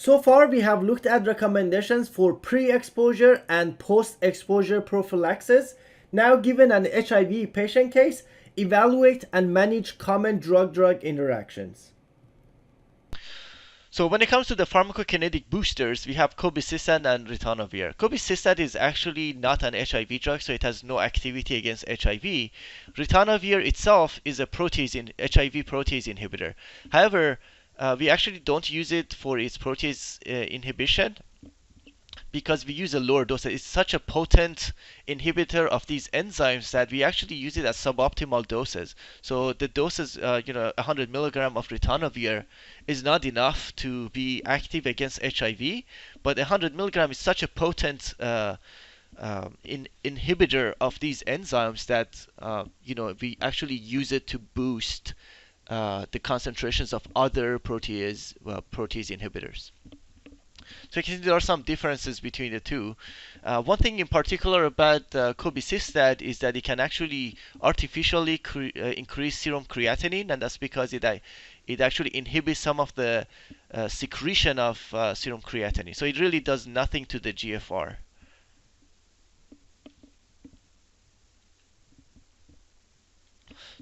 So far, we have looked at recommendations for pre-exposure and post-exposure prophylaxis. Now, given an HIV patient case, evaluate and manage common drug-drug interactions. So when it comes to the pharmacokinetic boosters, we have Cobicistat and ritonavir. Cobicistat is actually not an HIV drug, so it has no activity against HIV. Ritonavir itself is a HIV protease inhibitor. However, we actually don't use it for its protease inhibition because we use a lower dose. It's such a potent inhibitor of these enzymes that we actually use it at suboptimal doses. So the doses, 100 milligram of ritonavir is not enough to be active against HIV, but 100 milligram is such a potent inhibitor of these enzymes that we actually use it to boost the concentrations of other protease inhibitors. So you can see there are some differences between the two. One thing in particular about Cobicistat is that it can actually artificially increase serum creatinine, and that's because it actually inhibits some of the secretion of serum creatinine. So it really does nothing to the GFR.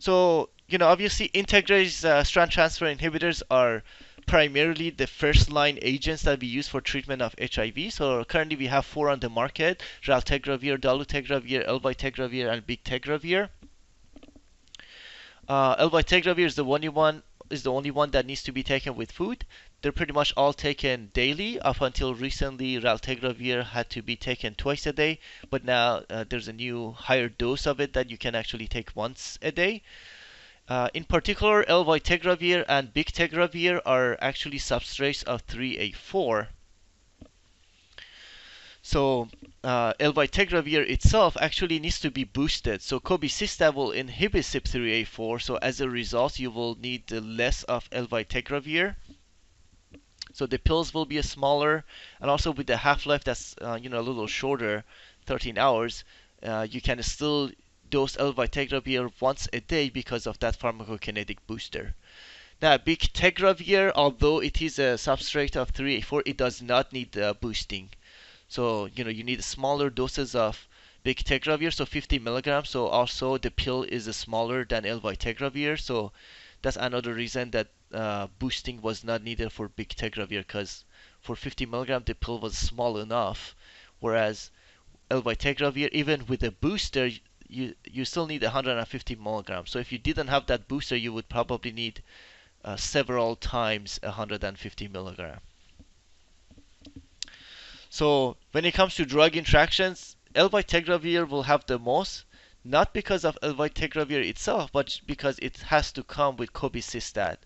So, obviously integrase strand transfer inhibitors are primarily the first line agents that we use for treatment of HIV. So currently we have 4 on the market: raltegravir, dolutegravir, elvitegravir, and bictegravir. Elvitegravir is the only one that needs to be taken with food. They're pretty much all taken daily. Up until recently, raltegravir had to be taken twice a day, but now there's a new higher dose of it that you can actually take once a day. In particular, elvitegravir and bictegravir are actually substrates of 3A4. So elvitegravir itself actually needs to be boosted. So cobicistat will inhibit CYP3A4. So as a result, you will need less of elvitegravir. So the pills will be smaller, and also with the half-life that's a little shorter, 13 hours, you can still dose elvitegravir once a day because of that pharmacokinetic booster. Now, bictegravir, although it is a substrate of 3A4, it does not need boosting. So, you need smaller doses of bictegravir, so 50 milligrams. So also the pill is smaller than elvitegravir. So that's another reason that boosting was not needed for bictegravir, because for 50 milligram the pill was small enough, whereas elvitegravir, even with a booster, you still need 150 milligrams. So if you didn't have that booster, you would probably need several times 150 milligram. So when it comes to drug interactions, elvitegravir will have the most, not because of elvitegravir itself, but because it has to come with cobicistat.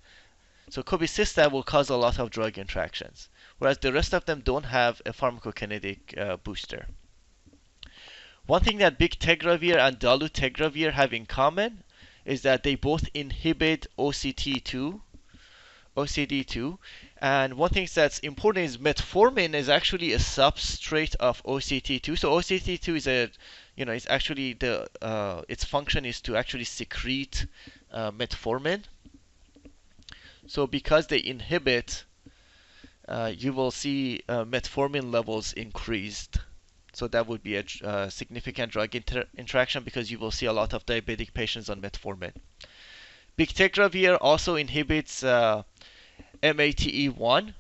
So cobicistat will cause a lot of drug interactions, whereas the rest of them don't have a pharmacokinetic booster. One thing that bictegravir and dolutegravir have in common is that they both inhibit OCT2, and one thing that's important is metformin is actually a substrate of OCT2. So OCT2 is it's actually its function is to actually secrete metformin. So because they inhibit, you will see metformin levels increased. So that would be a significant drug interaction, because you will see a lot of diabetic patients on metformin. Bictegravir also inhibits MATE1.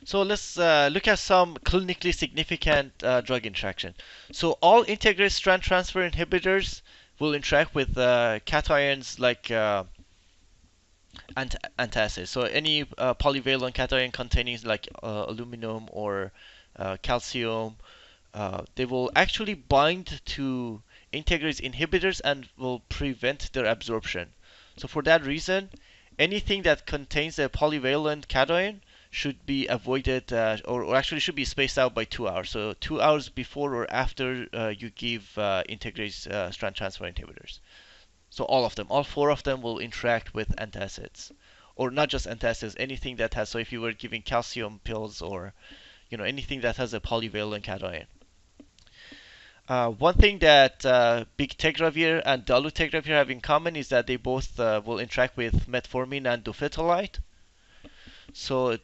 So let's look at some clinically significant drug interaction. So all integrase strand transfer inhibitors will interact with cations like antacids. So any polyvalent cation containing like aluminum or calcium, they will actually bind to integrase inhibitors and will prevent their absorption. So for that reason, anything that contains a polyvalent cation should be avoided, or actually should be spaced out by 2 hours. So 2 hours before or after you give integrase strand transfer inhibitors. So all 4 of them will interact with antacids, or not just antacids, anything that has. So if you were giving calcium pills, or anything that has a polyvalent cation. One thing that bictegravir and dolutegravir have in common is that they both will interact with metformin and dofetilide. So,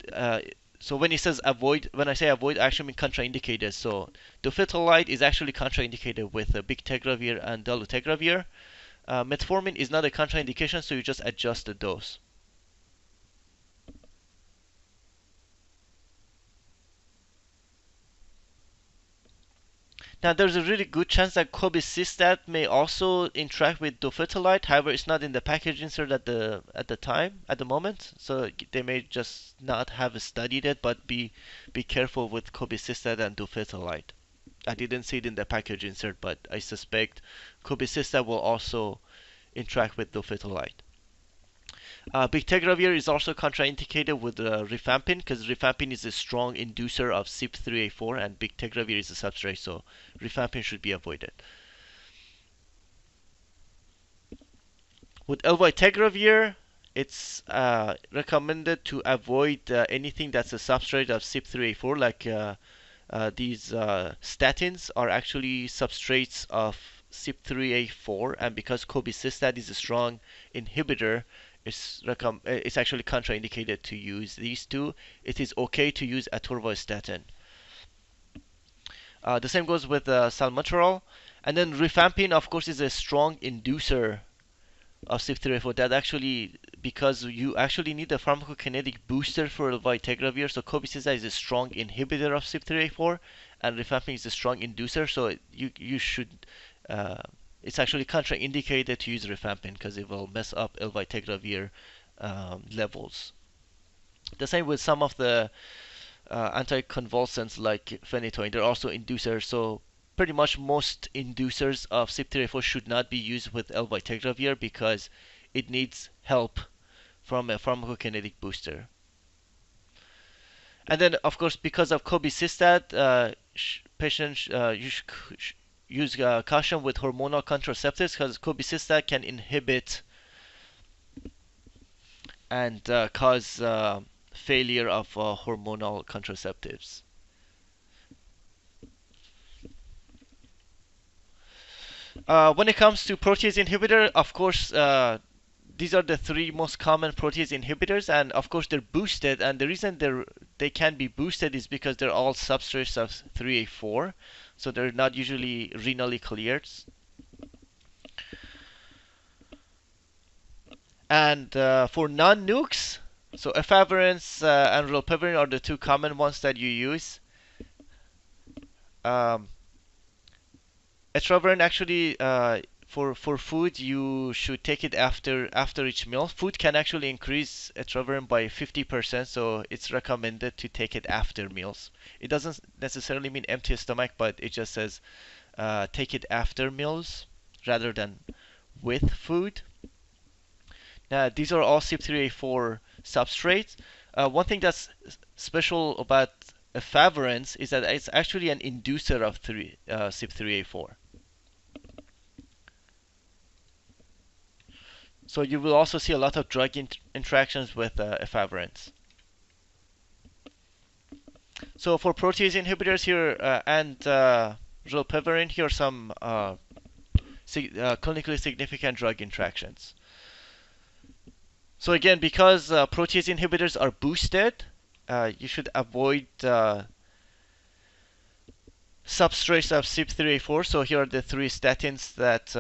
so when it says avoid, when I say avoid, I actually mean contraindicated. So dofetilide is actually contraindicated with bictegravir and dolutegravir. Metformin is not a contraindication, so you just adjust the dose. Now, there's a really good chance that cobicistat may also interact with dofetilide. However, it's not in the package insert at the moment. So they may just not have studied it, but be careful with cobicistat and dofetilide. I didn't see it in the package insert, but I suspect cobicistat will also interact with dofetilide. Bictegravir is also contraindicated with rifampin because rifampin is a strong inducer of CYP3A4 and bictegravir is a substrate, so rifampin should be avoided. With elvitegravir, it's recommended to avoid anything that's a substrate of CYP3A4, like these statins are actually substrates of CYP3A4, and because cobicistat is a strong inhibitor, it's actually contraindicated to use these two. It is okay to use atorvastatin. The same goes with salmeterol. And then rifampin, of course, is a strong inducer of CYP3A4. That actually, because you actually need a pharmacokinetic booster for elvitegravir, so cobicistat is a strong inhibitor of CYP3A4, and rifampin is a strong inducer. So you should it's actually contraindicated to use rifampin because it will mess up elvitegravir levels. The same with some of the anticonvulsants like phenytoin. They're also inducers, so pretty much most inducers of CYP3A4 should not be used with elvitegravir because it needs help from a pharmacokinetic booster. And then, of course, because of cobicistat, patients use caution with hormonal contraceptives because cobicistat can inhibit and cause failure of hormonal contraceptives. When it comes to protease inhibitor, of course, these are the three most common protease inhibitors, and of course they're boosted. And the reason they can be boosted is because they're all substrates of 3A4, so they're not usually renally cleared. And for non-nukes, so efavirenz and rilpivirine are the two common ones that you use. Etravirenz actually for food you should take it after each meal. Food can actually increase etravirenz by 50%, so it's recommended to take it after meals. It doesn't necessarily mean empty stomach, but it just says take it after meals rather than with food. Now these are all CYP3A4 substrates. One thing that's special about efavirenz is that it's actually an inducer of CYP3A4. So you will also see a lot of drug interactions with efavirenz. So for protease inhibitors here and rilpivirine, here are some clinically significant drug interactions. So again, because protease inhibitors are boosted, you should avoid substrates of CYP3A4. So here are the three statins that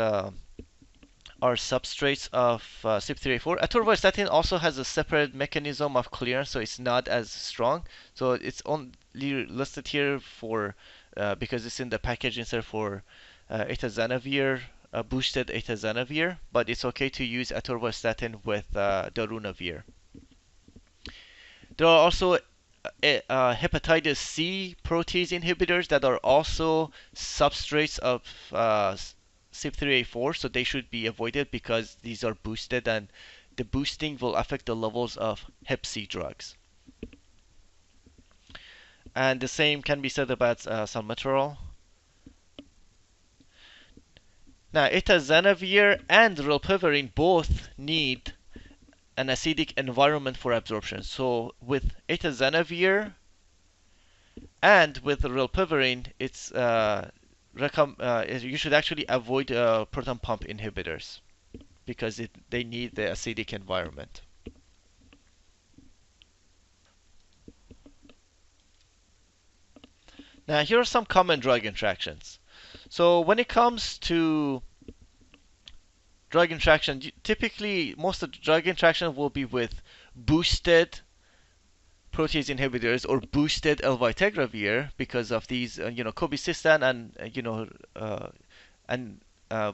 are substrates of CYP3A4. Atorvastatin also has a separate mechanism of clearance, so it's not as strong. So it's only listed here for because it's in the package insert for itazanavir, boosted itazanavir, but it's okay to use atorvastatin with darunavir. There are also hepatitis C protease inhibitors that are also substrates of CYP3A4, so they should be avoided because these are boosted and the boosting will affect the levels of hep C drugs. And the same can be said about salmeterol. Now, itazanavir and rilpivirine both need an acidic environment for absorption. So with itazanavir and with rilpivirine, it's you should actually avoid proton pump inhibitors because they need the acidic environment. Now, here are some common drug interactions. So when it comes to drug interaction, typically most of the drug interaction will be with boosted protease inhibitors or boosted elvitegravir because of these, cobicistat and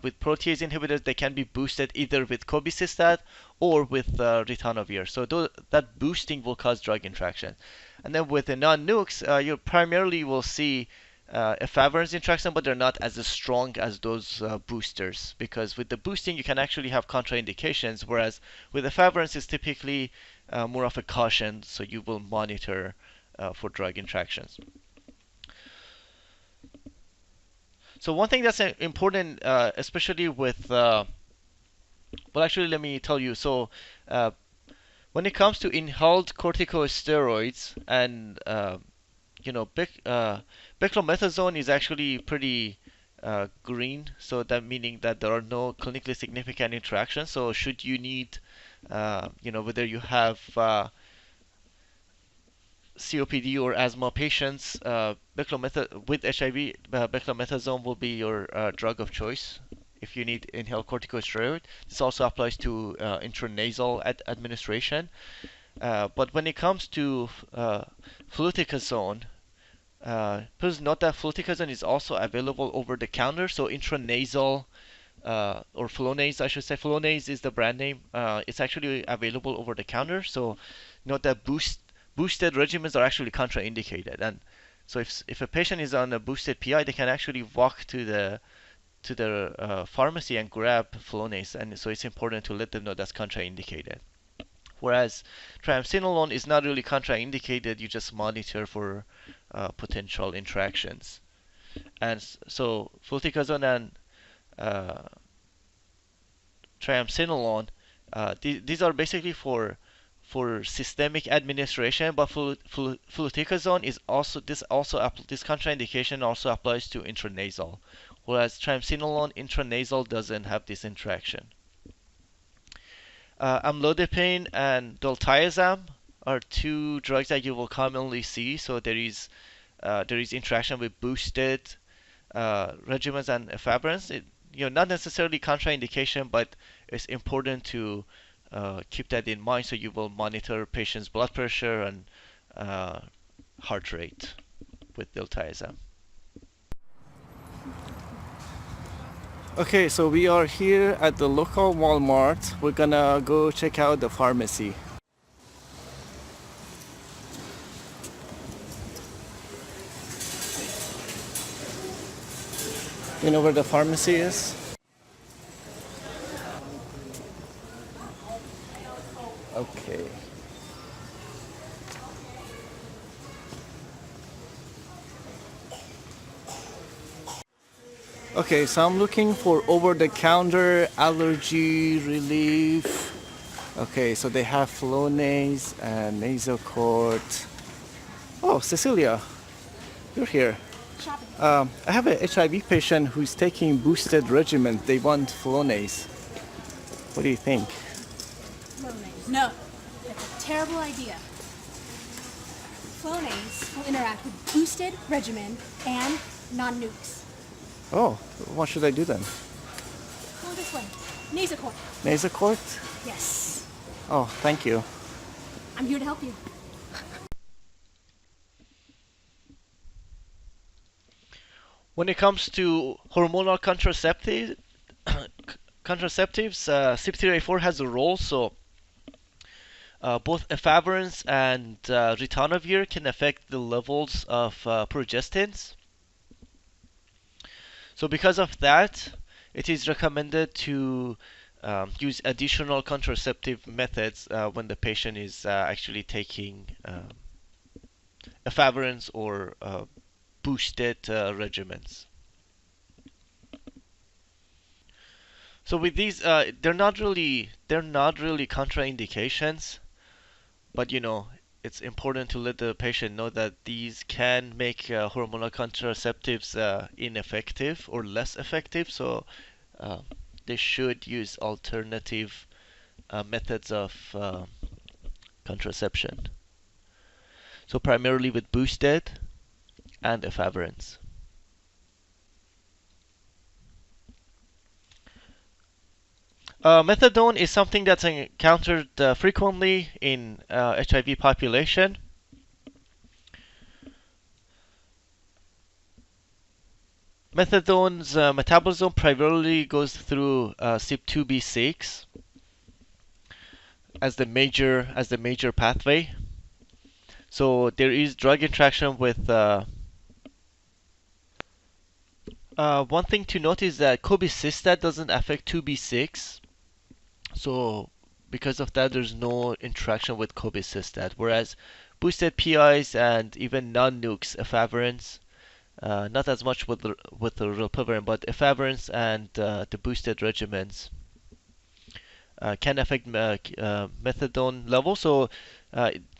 with protease inhibitors, they can be boosted either with cobicistat or with ritonavir. So that boosting will cause drug interaction. And then with the non-nukes, you primarily will see efavirenz interaction, but they're not as strong as those boosters because with the boosting, you can actually have contraindications, whereas with efavirenz, it's typically more of a caution, so you will monitor for drug interactions. So one thing that's important, especially with, actually, let me tell you. So when it comes to inhaled corticosteroids and beclomethasone is actually pretty green, so that meaning that there are no clinically significant interactions. So should you need, whether you have COPD or asthma patients, with HIV, beclomethasone will be your drug of choice if you need inhaled corticosteroid. This also applies to intranasal administration. But when it comes to fluticasone, please note that fluticasone is also available over the counter. So intranasal or Flonase, I should say. Flonase is the brand name. It's actually available over the counter. So note that boosted regimens are actually contraindicated. And so if a patient is on a boosted PI, they can actually walk to the pharmacy and grab Flonase. And so it's important to let them know that's contraindicated. Whereas triamcinolone is not really contraindicated. You just monitor for potential interactions. And so fluticasone and triamcinolone, these are basically for systemic administration, but fluticasone is also this contraindication also applies to intranasal, whereas triamcinolone intranasal doesn't have this interaction. Amlodipine and diltiazem are two drugs that you will commonly see. So there is interaction with boosted regimens and efavirenz. Not necessarily contraindication, but it's important to keep that in mind. So you will monitor patients' blood pressure and heart rate with diltiazem. Okay, so we are here at the local Walmart. We're gonna go check out the pharmacy. You know where the pharmacy is? Okay. Okay, so I'm looking for over-the-counter allergy relief. Okay, so they have Flonase and Nasocort. Oh, Cecilia, you're here. I have a HIV patient who's taking boosted regimen. They want Flonase. What do you think? No, that's a terrible idea. Flonase will interact with boosted regimen and non-nukes. Oh, what should I do then? Go this way. Nasocort. Nasocort? Yes. Oh, thank you. I'm here to help you. When it comes to hormonal contraceptives, CYP3A4 has a role. So both efavirenz and ritonavir can affect the levels of progestins. So because of that, it is recommended to use additional contraceptive methods when the patient is actually taking efavirenz or boosted regimens. So with these, they're not really contraindications, but it's important to let the patient know that these can make hormonal contraceptives ineffective or less effective. So uh, they should use alternative methods of contraception. So primarily with boosted and efavirenz. Methadone is something that's encountered frequently in HIV population. Methadone's metabolism primarily goes through CYP2B6 as the major pathway. So there is drug interaction with. One thing to note is that Cobicistat doesn't affect 2B6. So because of that, there's no interaction with Cobicistat. Whereas boosted PIs and even non-nukes efavirenz, not as much with the rilpivirine, but efavirenz and the boosted regimens can affect methadone levels. So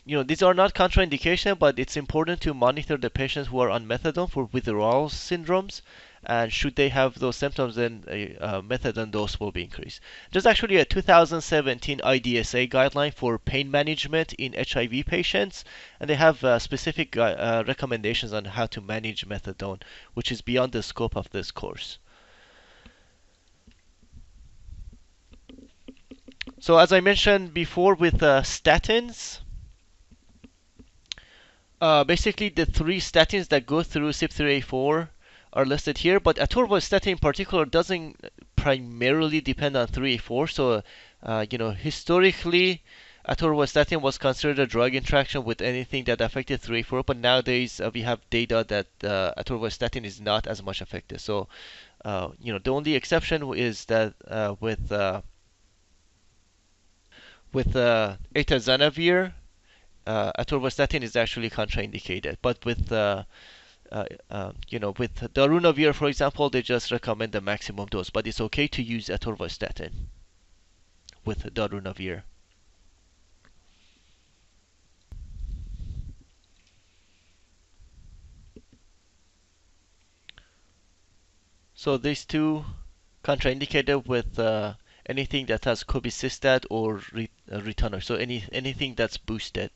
these are not contraindication, but it's important to monitor the patients who are on methadone for withdrawal syndromes. And should they have those symptoms, then a methadone dose will be increased. There's actually a 2017 IDSA guideline for pain management in HIV patients, and they have specific recommendations on how to manage methadone, which is beyond the scope of this course. So as I mentioned before with statins, basically the three statins that go through CYP3A4 are listed here, but atorvastatin in particular doesn't primarily depend on 3A4. So, historically, atorvastatin was considered a drug interaction with anything that affected 3A4, but nowadays we have data that atorvastatin is not as much affected. So, the only exception is that with atazanavir, atorvastatin is actually contraindicated, but with with darunavir, for example, they just recommend the maximum dose, but it's okay to use atorvastatin with darunavir. So these two contraindicated with anything that has cobicistat or ritonavir. So anything that's boosted.